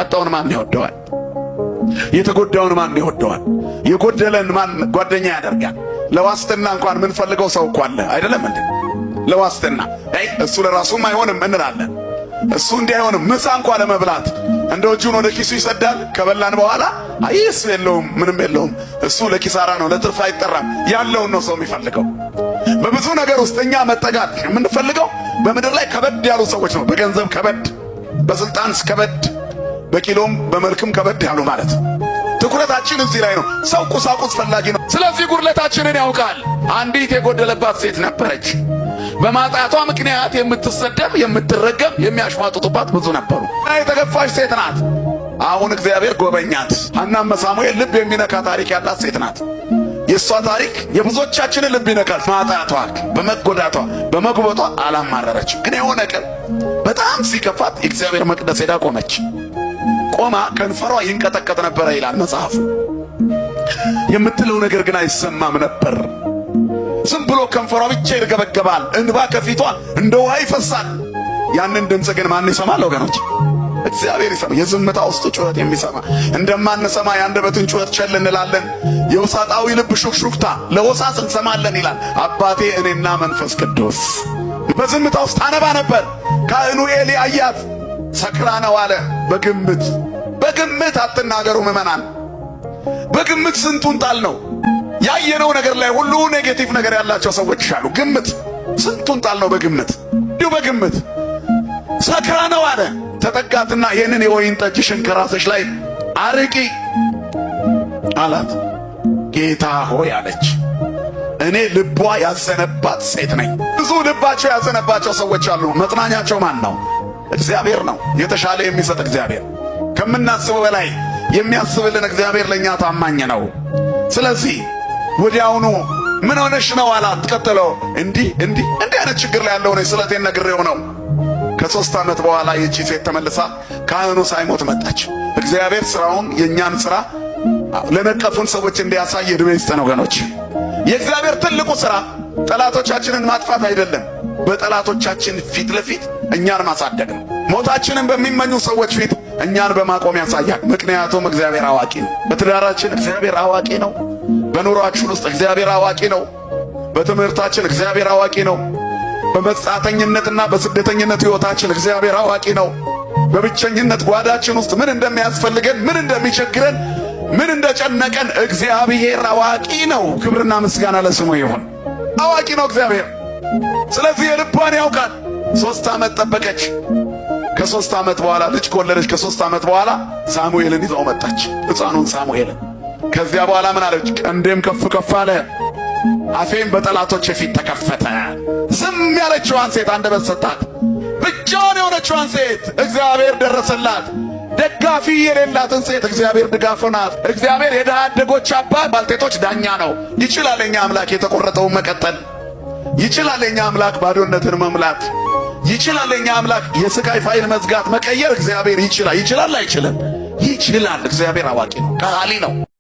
ያጣውን ማን ይወደዋል? የተጎዳውን ማን ይወደዋል? የጎደለን ማን ጓደኛ ያደርጋል? ለዋስትና እንኳን ምን ፈልገው ሰው እኮ አለ አይደለም እንዴ? ለዋስትና እሱ ለራሱም አይሆንም እንላለን። እሱ እንዲህ አይሆንም ምሳ እንኳን ለመብላት እንደው እጁን ወደ ኪሱ ይሰዳል። ከበላን በኋላ አይስ የለውም ምንም የለውም። እሱ ለኪሳራ ነው፣ ለትርፍ አይጠራም። ያለውን ነው ሰው የሚፈልገው። በብዙ ነገር ውስጥ እኛ መጠጋት የምንፈልገው በምድር ላይ ከበድ ያሉ ሰዎች ነው። በገንዘብ ከበድ፣ በስልጣን ከበድ፣ በኪሎም በመልክም ከበድ ያሉ ማለት ነው። ትኩረታችን እዚህ ላይ ነው። ሰው ቁሳቁስ ፈላጊ ነው። ስለዚህ ጉድለታችንን ያውቃል። አንዲት የጎደለባት ሴት ነበረች። በማጣቷ ምክንያት የምትሰደብ የምትረገም የሚያሽሟጥጡባት ብዙ ነበሩ። የተገፋች ሴት ናት። አሁን እግዚአብሔር ጎበኛት። ሐናና ሳሙኤል ልብ የሚነካ ታሪክ ያላት ሴት ናት። የእሷ ታሪክ የብዙዎቻችንን ልብ ይነካል። ማጣቷ፣ በመጎዳቷ፣ በመጉበቷ አላማረረች። ግን የሆነ ቀን በጣም ሲከፋት የእግዚአብሔር መቅደስ ሄዳ ቆመች። ቆማ ከንፈሯ ይንቀጠቀጥ ነበረ ይላል መጽሐፉ። የምትለው ነገር ግን አይሰማም ነበር። ዝም ብሎ ከንፈሯ ብቻ ይርገበገባል። እንባ ከፊቷ እንደ ውሃ ይፈሳል። ያንን ድምፅ ግን ማን ይሰማል ወገኖች? እግዚአብሔር ይሰማ። የዝምታ ውስጥ ጩኸት የሚሰማ እንደማንሰማ የአንደበትን ጩኸት ቸል እንላለን። የውሳጣዊ ልብ ሹክሹክታ ለወሳስ እንሰማለን ይላል አባቴ እኔና መንፈስ ቅዱስ። በዝምታ ውስጥ አነባ ነበር። ካህኑ ኤሊ አያት። ሰክራ ነው አለ። በግምት አትናገሩ ምዕመናን። በግምት ስንቱን ጣል ነው ያየነው ነገር ላይ ሁሉ ኔጌቲቭ ነገር ያላቸው ሰዎች አሉ። ግምት ስንቱን ጣል ነው በግምት እንዲሁ በግምት ሰክራ ነው አለ። ተጠጋትና ይህንን የወይን ጠጅሽን ከራስሽ ላይ አርቂ አላት። ጌታ ሆይ አለች፣ እኔ ልቧ ያዘነባት ሴት ነኝ። ብዙ ልባቸው ያዘነባቸው ሰዎች አሉ። መጽናኛቸው ማን ነው? እግዚአብሔር ነው። የተሻለ የሚሰጥ እግዚአብሔር፣ ከምናስበው በላይ የሚያስብልን እግዚአብሔር ለእኛ ታማኝ ነው። ስለዚህ ወዲያውኑ ምን ሆነሽ ነው አላት። ቀጥለው እንዲህ አይነት ችግር ላይ ያለው ነው ስለቴን ነግሬው ነው። ከ3 ዓመት በኋላ ይህቺ ሴት ተመልሳ ካህኑ ሳይሞት መጣች። እግዚአብሔር ስራውን የእኛን ስራ ለነቀፉን ሰዎች እንዲያሳይ ዕድሜ ይስጠን ወገኖች። የእግዚአብሔር ትልቁ ስራ ጠላቶቻችንን ማጥፋት አይደለም፣ በጠላቶቻችን ፊት ለፊት እኛን ማሳደግ ነው። ሞታችንን በሚመኙ ሰዎች ፊት እኛን በማቆም ያሳያል። ምክንያቱም እግዚአብሔር አዋቂ ነው። በትዳራችን እግዚአብሔር አዋቂ ነው። በኑሯችን ውስጥ እግዚአብሔር አዋቂ ነው። በትምህርታችን እግዚአብሔር አዋቂ ነው። በመጻተኝነትና በስደተኝነት ሕይወታችን እግዚአብሔር አዋቂ ነው። በብቸኝነት ጓዳችን ውስጥ ምን እንደሚያስፈልገን፣ ምን እንደሚቸግረን፣ ምን እንደጨነቀን እግዚአብሔር አዋቂ ነው። ክብርና ምስጋና ለስሙ ይሁን። አዋቂ ነው እግዚአብሔር። ስለዚህ የልቧን ያውቃል። 3 ዓመት ጠበቀች። ከ3 ዓመት በኋላ ልጅ ከወለደች ከ3 ዓመት በኋላ ሳሙኤልን ይዘው መጣች፣ ሕፃኑን ሳሙኤልን። ከዚያ በኋላ ምን አለች? ቀንዴም ከፍ ከፍ አለ፣ አፌም በጠላቶች ፊት ተከፈተ። ዝም ያለችዋን ሴት አንደበት ሰጣት። ብቻዋን የሆነችዋን ሴት እግዚአብሔር ደረሰላት። ደጋፊ የሌላትን ሴት እግዚአብሔር ድጋፍ ናት። እግዚአብሔር የድሃ አደጎች አባት፣ ባልቴቶች ዳኛ ነው። ይችላል የኛ አምላክ የተቆረጠውን መቀጠል። ይችላል የኛ አምላክ ባዶነትን መምላት። ይችላል የኛ አምላክ የስቃይ ፋይል መዝጋት መቀየር። እግዚአብሔር ይችላል። አይችልም? ይችላል። እግዚአብሔር አዋቂ ነው፣ ከሃሊ ነው።